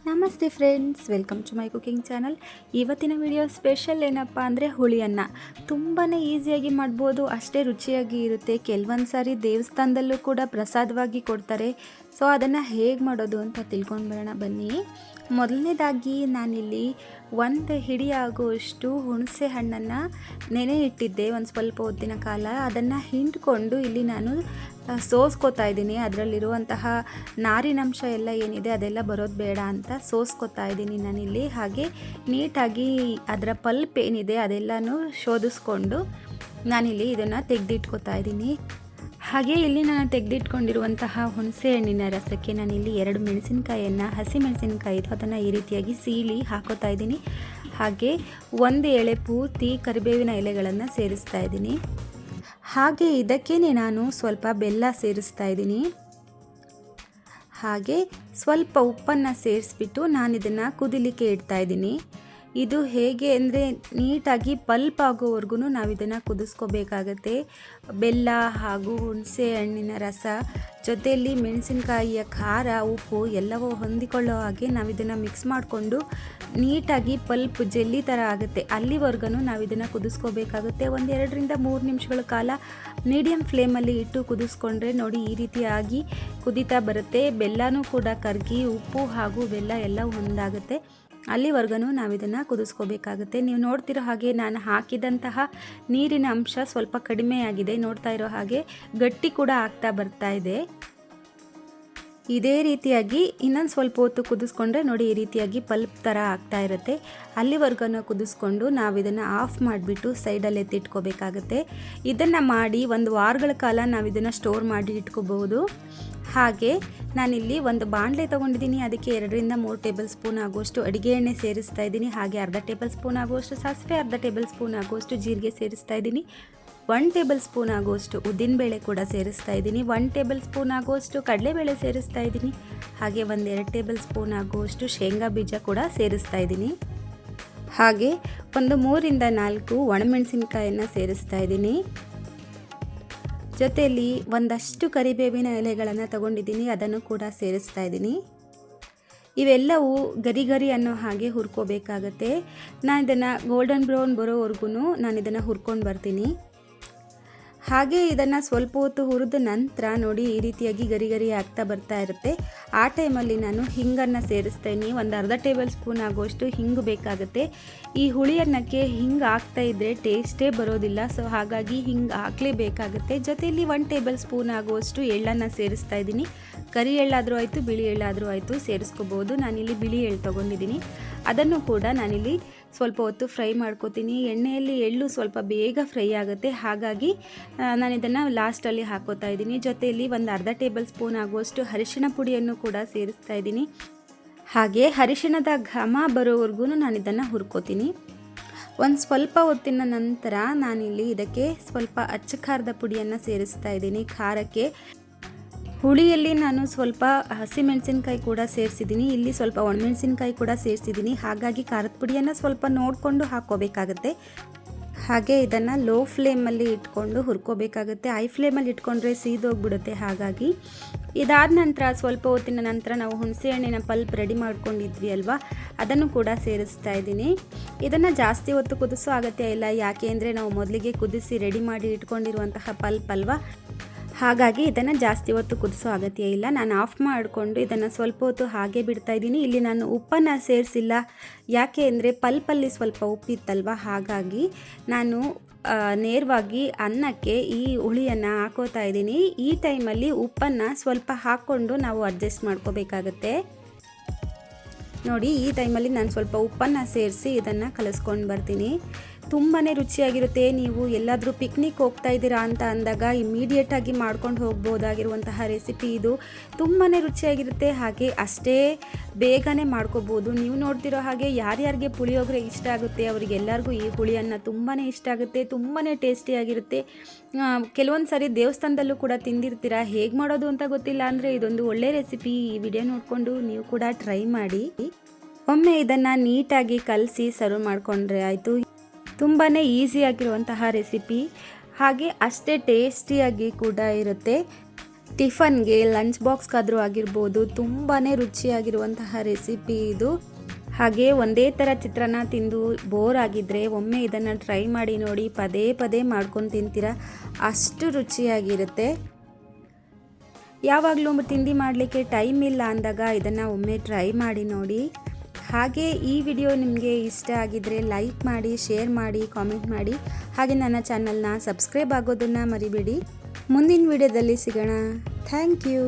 ನಮಸ್ತೆ friends, welcome to my cooking channel. ಇವತ್ತಿನ video special ಏನಪ್ಪ ಅಂದರೆ ಹುಳಿಯನ್ನ ತುಂಬಾ ಈಸಿಯಾಗಿ ಮಾಡ್ಬೋದು, ಅಷ್ಟೇ ರುಚಿಯಾಗಿ ಇರುತ್ತೆ. ಕೆಲವೊಂದು ಸಾರಿ ದೇವಸ್ಥಾನದಲ್ಲೂ ಕೂಡ ಪ್ರಸಾದವಾಗಿ ಕೊಡ್ತಾರೆ. ಸೊ ಅದನ್ನು ಹೇಗೆ ಮಾಡೋದು ಅಂತ ತಿಳ್ಕೊಂಡು ಬರೋಣ ಬನ್ನಿ. ಮೊದಲನೇದಾಗಿ ನಾನಿಲ್ಲಿ ಒಂದು ಹಿಡಿ ಆಗುವಷ್ಟು ಹುಣಸೆ ಹಣ್ಣನ್ನು ನೆನೆ ಇಟ್ಟಿದ್ದೆ ಒಂದು ಸ್ವಲ್ಪ ಹೊತ್ತಿನ ಕಾಲ. ಅದನ್ನು ಹಿಂಡ್ಕೊಂಡು ಇಲ್ಲಿ ನಾನು ಸೋಸ್ಕೋತಾ ಇದ್ದೀನಿ. ಅದರಲ್ಲಿರುವಂತಹ ನಾರಿನಂಶ ಎಲ್ಲ ಏನಿದೆ ಅದೆಲ್ಲ ಬರೋದು ಬೇಡ ಅಂತ ಸೋಸ್ಕೋತಾ ಇದ್ದೀನಿ ನಾನಿಲ್ಲಿ. ಹಾಗೆ ನೀಟಾಗಿ ಅದರ ಪಲ್ಪ್ ಏನಿದೆ ಅದೆಲ್ಲನೂ ಶೋಧಿಸ್ಕೊಂಡು ನಾನಿಲ್ಲಿ ಇದನ್ನು ತೆಗೆದಿಟ್ಕೋತಾ ಇದ್ದೀನಿ. ಹಾಗೆ ಇಲ್ಲಿ ನಾನು ತೆಗೆದಿಟ್ಕೊಂಡಿರುವಂತಹ ಹುಣಸೆ ಹಣ್ಣಿನ ರಸಕ್ಕೆ ನಾನಿಲ್ಲಿ 2 ಮೆಣಸಿನಕಾಯಿಯನ್ನು, ಹಸಿ ಮೆಣಸಿನಕಾಯಿ ಅದನ್ನು ಈ ರೀತಿಯಾಗಿ ಸೀಳಿ ಹಾಕೋತಾ ಇದ್ದೀನಿ. ಹಾಗೆ 1 ಎಳೆ ಪೂರ್ತಿ ಕರಿಬೇವಿನ ಎಲೆಗಳನ್ನು ಸೇರಿಸ್ತಾ ಇದ್ದೀನಿ. ಹಾಗೆ ಇದಕ್ಕೇ ನಾನು ಸ್ವಲ್ಪ ಬೆಲ್ಲ ಸೇರಿಸ್ತಾ ಇದ್ದೀನಿ. ಹಾಗೆ ಸ್ವಲ್ಪ ಉಪ್ಪನ್ನು ಸೇರಿಸ್ಬಿಟ್ಟು ನಾನು ಇದನ್ನು ಕುದಿಲಿಕ್ಕೆ ಇಡ್ತಾ ಇದ್ದೀನಿ. ಇದು ಹೇಗೆ ಅಂದರೆ ನೀಟಾಗಿ ಪಲ್ಪ್ ಆಗೋವರೆಗೂ ನಾವು ಇದನ್ನು ಕುದಿಸ್ಕೋಬೇಕಾಗತ್ತೆ. ಬೆಲ್ಲ ಹಾಗೂ ಹುಣಸೆ ಹಣ್ಣಿನ ರಸ ಜೊತೆಯಲ್ಲಿ ಮೆಣಸಿನಕಾಯಿಯ ಖಾರ, ಉಪ್ಪು ಎಲ್ಲವೂ ಹೊಂದಿಕೊಳ್ಳೋ ಹಾಗೆ ನಾವು ಇದನ್ನು ಮಿಕ್ಸ್ ಮಾಡಿಕೊಂಡು ನೀಟಾಗಿ ಪಲ್ಪ್ ಜೆಲ್ಲಿ ಥರ ಆಗುತ್ತೆ. ಅಲ್ಲಿವರೆಗೂ ನಾವು ಇದನ್ನು ಕುದಿಸ್ಕೋಬೇಕಾಗುತ್ತೆ. 1-2 ರಿಂದ 3 ನಿಮಿಷಗಳ ಕಾಲ ಮೀಡಿಯಮ್ ಫ್ಲೇಮಲ್ಲಿ ಇಟ್ಟು ಕುದಿಸ್ಕೊಂಡ್ರೆ ನೋಡಿ ಈ ರೀತಿಯಾಗಿ ಕುದೀತಾ ಬರುತ್ತೆ. ಬೆಲ್ಲನೂ ಕೂಡ ಕರಗಿ ಉಪ್ಪು ಹಾಗೂ ಬೆಲ್ಲ ಎಲ್ಲ ಒಂದಾಗುತ್ತೆ. ಅಲ್ಲಿವರೆಗೂ ನಾವು ಇದನ್ನು ಕುದಿಸ್ಕೋಬೇಕಾಗುತ್ತೆ. ನೀವು ನೋಡ್ತಿರೋ ಹಾಗೆ ನಾನು ಹಾಕಿದಂತಹ ನೀರಿನ ಅಂಶ ಸ್ವಲ್ಪ ಕಡಿಮೆಯಾಗಿದೆ. ನೋಡ್ತಾ ಇರೋ ಹಾಗೆ ಗಟ್ಟಿ ಕೂಡ ಆಗ್ತಾ ಬರ್ತಾ ಇದೆ. ಇದೇ ರೀತಿಯಾಗಿ ಇನ್ನೊಂದು ಸ್ವಲ್ಪ ಹೊತ್ತು ಕುದಿಸ್ಕೊಂಡ್ರೆ ನೋಡಿ ಈ ರೀತಿಯಾಗಿ ಪಲ್ಪ್ ಥರ ಆಗ್ತಾ ಇರುತ್ತೆ. ಅಲ್ಲಿವರೆಗೂ ಕುದಿಸ್ಕೊಂಡು ನಾವು ಇದನ್ನು ಆಫ್ ಮಾಡಿಬಿಟ್ಟು ಸೈಡಲ್ಲಿ ಎತ್ತಿಟ್ಕೋಬೇಕಾಗುತ್ತೆ. ಇದನ್ನು ಮಾಡಿ 1 ವಾರಗಳ ಕಾಲ ನಾವು ಇದನ್ನು ಸ್ಟೋರ್ ಮಾಡಿ ಇಟ್ಕೋಬಹುದು. ಹಾಗೆ ನಾನಿಲ್ಲಿ ಒಂದು ಬಾಣಲೆ ತೊಗೊಂಡಿದ್ದೀನಿ. ಅದಕ್ಕೆ 2 ರಿಂದ 3 ಟೇಬಲ್ ಸ್ಪೂನ್ ಆಗುವಷ್ಟು ಅಡುಗೆ ಎಣ್ಣೆ ಸೇರಿಸ್ತಾ ಇದ್ದೀನಿ. ಹಾಗೆ ಅರ್ಧ ಟೇಬಲ್ ಸ್ಪೂನ್ ಆಗುವಷ್ಟು ಸಾಸಿವೆ, ಅರ್ಧ ಟೇಬಲ್ ಸ್ಪೂನ್ ಆಗುವಷ್ಟು ಜೀರಿಗೆ ಸೇರಿಸ್ತಾ ಇದ್ದೀನಿ. 1 ಟೇಬಲ್ ಸ್ಪೂನ್ ಆಗುವಷ್ಟು ಉದ್ದಿನಬೇಳೆ ಕೂಡ ಸೇರಿಸ್ತಾ ಇದ್ದೀನಿ. 1 ಟೇಬಲ್ ಸ್ಪೂನ್ ಆಗುವಷ್ಟು ಕಡಲೆಬೇಳೆ ಸೇರಿಸ್ತಾ ಇದ್ದೀನಿ. ಹಾಗೆ 1-2 ಟೇಬಲ್ ಸ್ಪೂನ್ ಆಗುವಷ್ಟು ಶೇಂಗಾ ಬೀಜ ಕೂಡ ಸೇರಿಸ್ತಾ ಇದ್ದೀನಿ. ಹಾಗೆ 3 ರಿಂದ 4 ಒಣಮೆಣಸಿನಕಾಯನ್ನು ಸೇರಿಸ್ತಾ ಇದ್ದೀನಿ. ಜೊತೆಯಲ್ಲಿ ಒಂದಷ್ಟು ಕರಿಬೇವಿನ ಎಲೆಗಳನ್ನು ತಗೊಂಡಿದ್ದೀನಿ, ಅದನ್ನು ಕೂಡ ಸೇರಿಸ್ತಾ ಇದ್ದೀನಿ. ಇವೆಲ್ಲವೂ ಗರಿ ಅನ್ನೋ ಹಾಗೆ ಹುರ್ಕೋಬೇಕಾಗತ್ತೆ. ನಾನು ಇದನ್ನು ಗೋಲ್ಡನ್ ಬ್ರೌನ್ ಬರೋವರೆಗೂ ನಾನು ಇದನ್ನು ಹುರ್ಕೊಂಡು ಬರ್ತೀನಿ. ಹಾಗೆ ಇದನ್ನು ಸ್ವಲ್ಪ ಹೊತ್ತು ಹುರಿದ ನಂತರ ನೋಡಿ ಈ ರೀತಿಯಾಗಿ ಗರಿ ಆಗ್ತಾ ಬರ್ತಾ ಇರುತ್ತೆ. ಆ ಟೈಮಲ್ಲಿ ನಾನು ಹಿಂಗನ್ನು ಸೇರಿಸ್ತೀನಿ. ಒಂದು ಅರ್ಧ ಟೇಬಲ್ ಸ್ಪೂನ್ ಆಗುವಷ್ಟು ಹಿಂಗು ಬೇಕಾಗುತ್ತೆ. ಈ ಹುಳಿಯನ್ನಕ್ಕೆ ಹಿಂಗೆ ಹಾಕ್ತಾ ಇದ್ದರೆ ಟೇಸ್ಟೇ ಬರೋದಿಲ್ಲ. ಸೊ ಹಾಗಾಗಿ ಹಿಂಗೆ ಹಾಕಲೇಬೇಕಾಗುತ್ತೆ. ಜೊತೆಯಲ್ಲಿ 1 ಟೇಬಲ್ ಸ್ಪೂನ್ ಆಗುವಷ್ಟು ಎಳ್ಳನ್ನು ಸೇರಿಸ್ತಾ ಇದ್ದೀನಿ. ಕರಿ ಎಳ್ಳಾದರೂ ಆಯಿತು, ಬಿಳಿ ಎಳ್ಳಾದರೂ ಆಯಿತು ಸೇರಿಸ್ಕೋಬೋದು. ನಾನಿಲ್ಲಿ ಬಿಳಿ ಎಳ್ಳು ತೊಗೊಂಡಿದ್ದೀನಿ. ಅದನ್ನು ಕೂಡ ನಾನಿಲ್ಲಿ ಸ್ವಲ್ಪ ಹೊತ್ತು ಫ್ರೈ ಮಾಡ್ಕೋತೀನಿ. ಎಣ್ಣೆಯಲ್ಲಿ ಎಳ್ಳು ಸ್ವಲ್ಪ ಬೇಗ ಫ್ರೈ ಆಗುತ್ತೆ. ಹಾಗಾಗಿ ನಾನು ಇದನ್ನು ಲಾಸ್ಟಲ್ಲಿ ಹಾಕೋತಾ ಇದ್ದೀನಿ. ಜೊತೆಯಲ್ಲಿ ಒಂದು ಅರ್ಧ ಟೇಬಲ್ ಸ್ಪೂನ್ ಆಗುವಷ್ಟು ಅರಿಶಿಣ ಪುಡಿಯನ್ನು ಕೂಡ ಸೇರಿಸ್ತಾ ಇದ್ದೀನಿ. ಹಾಗೆ ಅರಿಶಿಣದ ಘಮ ಬರೋವರೆಗೂ ನಾನು ಇದನ್ನು ಹುರ್ಕೋತೀನಿ. ಒಂದು ಸ್ವಲ್ಪ ಹೊತ್ತಿನ ನಂತರ ನಾನಿಲ್ಲಿ ಇದಕ್ಕೆ ಸ್ವಲ್ಪ ಅಚ್ಚ ಖಾರದ ಪುಡಿಯನ್ನು ಸೇರಿಸ್ತಾ ಇದ್ದೀನಿ. ಖಾರಕ್ಕೆ ಹುಳಿಯಲ್ಲಿ ನಾನು ಸ್ವಲ್ಪ ಹಸಿಮೆಣಸಿನಕಾಯಿ ಕೂಡ ಸೇರಿಸಿದ್ದೀನಿ. ಇಲ್ಲಿ ಸ್ವಲ್ಪ ಒಣಮೆಣಸಿನಕಾಯಿ ಕೂಡ ಸೇರಿಸಿದ್ದೀನಿ. ಹಾಗಾಗಿ ಖಾರದ ಪುಡಿಯನ್ನು ಸ್ವಲ್ಪ ನೋಡಿಕೊಂಡು ಹಾಕ್ಕೋಬೇಕಾಗತ್ತೆ. ಹಾಗೆ ಇದನ್ನು ಲೋ ಫ್ಲೇಮಲ್ಲಿ ಇಟ್ಕೊಂಡು ಹುರ್ಕೋಬೇಕಾಗುತ್ತೆ. ಹೈ ಫ್ಲೇಮಲ್ಲಿ ಇಟ್ಕೊಂಡ್ರೆ ಸೀದೋಗ್ಬಿಡುತ್ತೆ. ಹಾಗಾಗಿ ಇದಾದ ನಂತರ ಸ್ವಲ್ಪ ಹೊತ್ತಿನ ನಂತರ ನಾವು ಹುಣಸೆ ಹಣ್ಣಿನ ಪಲ್ಪ್ ರೆಡಿ ಮಾಡ್ಕೊಂಡಿದ್ವಿ ಅಲ್ವಾ, ಅದನ್ನು ಕೂಡ ಸೇರಿಸ್ತಾ ಇದ್ದೀನಿ. ಇದನ್ನು ಜಾಸ್ತಿ ಹೊತ್ತು ಕುದಿಸೋ ಅಗತ್ಯ ಇಲ್ಲ. ಯಾಕೆ ಅಂದರೆ ನಾವು ಮೊದಲಿಗೆ ಕುದಿಸಿ ರೆಡಿ ಮಾಡಿ ಇಟ್ಕೊಂಡಿರುವಂತಹ ಪಲ್ಪ್ ಅಲ್ವಾ, ಹಾಗಾಗಿ ಇದನ್ನು ಜಾಸ್ತಿ ಹೊತ್ತು ಕುದಿಸೋ ಅಗತ್ಯ ಇಲ್ಲ. ನಾನು ಆಫ್ ಮಾಡಿಕೊಂಡು ಇದನ್ನು ಸ್ವಲ್ಪ ಹೊತ್ತು ಹಾಗೆ ಬಿಡ್ತಾ ಇದ್ದೀನಿ. ಇಲ್ಲಿ ನಾನು ಉಪ್ಪನ್ನು ಸೇರಿಸಿಲ್ಲ. ಯಾಕೆ ಅಂದರೆ ಪಲ್ಪಲ್ಲಿ ಸ್ವಲ್ಪ ಉಪ್ಪಿತ್ತಲ್ವ, ಹಾಗಾಗಿ ನಾನು ನೇರವಾಗಿ ಅನ್ನಕ್ಕೆ ಈ ಹುಳಿಯನ್ನು ಹಾಕೋತಾ ಇದ್ದೀನಿ. ಈ ಟೈಮಲ್ಲಿ ಉಪ್ಪನ್ನು ಸ್ವಲ್ಪ ಹಾಕ್ಕೊಂಡು ನಾವು ಅಡ್ಜಸ್ಟ್ ಮಾಡ್ಕೋಬೇಕಾಗತ್ತೆ. ನೋಡಿ ಈ ಟೈಮಲ್ಲಿ ನಾನು ಸ್ವಲ್ಪ ಉಪ್ಪನ್ನು ಸೇರಿಸಿ ಇದನ್ನು ಕಲಿಸ್ಕೊಂಡು ಬರ್ತೀನಿ. ತುಂಬಾ ರುಚಿಯಾಗಿರುತ್ತೆ. ನೀವು ಎಲ್ಲಾದರೂ ಪಿಕ್ನಿಕ್ ಹೋಗ್ತಾ ಇದ್ದೀರಾ ಅಂತ ಅಂದಾಗ ಇಮಿಡಿಯೇಟಾಗಿ ಮಾಡ್ಕೊಂಡು ಹೋಗ್ಬೋದಾಗಿರುವಂತಹ ರೆಸಿಪಿ ಇದು. ತುಂಬಾ ರುಚಿಯಾಗಿರುತ್ತೆ. ಹಾಗೆ ಅಷ್ಟೇ ಬೇಗನೆ ಮಾಡ್ಕೋಬೋದು. ನೀವು ನೋಡ್ತಿರೋ ಹಾಗೆ ಯಾರ್ಯಾರಿಗೆ ಪುಳಿಯೋಗರೆ ಇಷ್ಟ ಆಗುತ್ತೆ ಅವರಿಗೆಲ್ಲರಿಗೂ ಈ ಹುಳಿಯನ್ನು ತುಂಬಾ ಇಷ್ಟ ಆಗುತ್ತೆ. ತುಂಬಾ ಟೇಸ್ಟಿಯಾಗಿರುತ್ತೆ. ಕೆಲವೊಂದು ಸಾರಿ ದೇವಸ್ಥಾನದಲ್ಲೂ ಕೂಡ ತಿಂದಿರ್ತೀರಾ. ಹೇಗೆ ಮಾಡೋದು ಅಂತ ಗೊತ್ತಿಲ್ಲ ಅಂದರೆ ಇದೊಂದು ಒಳ್ಳೆ ರೆಸಿಪಿ. ಈ ವಿಡಿಯೋ ನೋಡಿಕೊಂಡು ನೀವು ಕೂಡ ಟ್ರೈ ಮಾಡಿ. ಒಮ್ಮೆ ಇದನ್ನು ನೀಟಾಗಿ ಕಲಸಿ ಸರ್ವ್ ಮಾಡಿಕೊಂಡ್ರೆ ಆಯಿತು. ತುಂಬಾ ಈಸಿಯಾಗಿರುವಂತಹ ರೆಸಿಪಿ, ಹಾಗೆ ಅಷ್ಟೇ ಟೇಸ್ಟಿಯಾಗಿ ಕೂಡ ಇರುತ್ತೆ. ಟಿಫನ್ಗೆ ಲಂಚ್ ಬಾಕ್ಸ್ಗಾದರೂ ಆಗಿರ್ಬೋದು ತುಂಬಾ ರುಚಿಯಾಗಿರುವಂತಹ ರೆಸಿಪಿ ಇದು. ಹಾಗೆ ಒಂದೇ ಥರ ಚಿತ್ರಾನ್ನ ತಿಂದು ಬೋರ್ ಆಗಿದ್ದರೆ ಒಮ್ಮೆ ಇದನ್ನು ಟ್ರೈ ಮಾಡಿ ನೋಡಿ, ಪದೇ ಪದೇ ಮಾಡ್ಕೊಂಡು ತಿಂತೀರ, ಅಷ್ಟು ರುಚಿಯಾಗಿರುತ್ತೆ. ಯಾವಾಗಲೂ ತಿಂಡಿ ಮಾಡಲಿಕ್ಕೆ ಟೈಮ್ ಇಲ್ಲ ಅಂದಾಗ ಇದನ್ನು ಒಮ್ಮೆ ಟ್ರೈ ಮಾಡಿ ನೋಡಿ. ಹಾಗೆ ಈ ವಿಡಿಯೋ ನಿಮಗೆ ಇಷ್ಟ ಆಗಿದ್ದರೆ ಲೈಕ್ ಮಾಡಿ, ಶೇರ್ ಮಾಡಿ, ಕಾಮೆಂಟ್ ಮಾಡಿ. ಹಾಗೆ ನನ್ನ ಚಾನಲ್ನ ಸಬ್ಸ್ಕ್ರೈಬ್ ಆಗೋದನ್ನು ಮರಿಬೇಡಿ. ಮುಂದಿನ ವಿಡಿಯೋದಲ್ಲಿ ಸಿಗೋಣ. Thank you.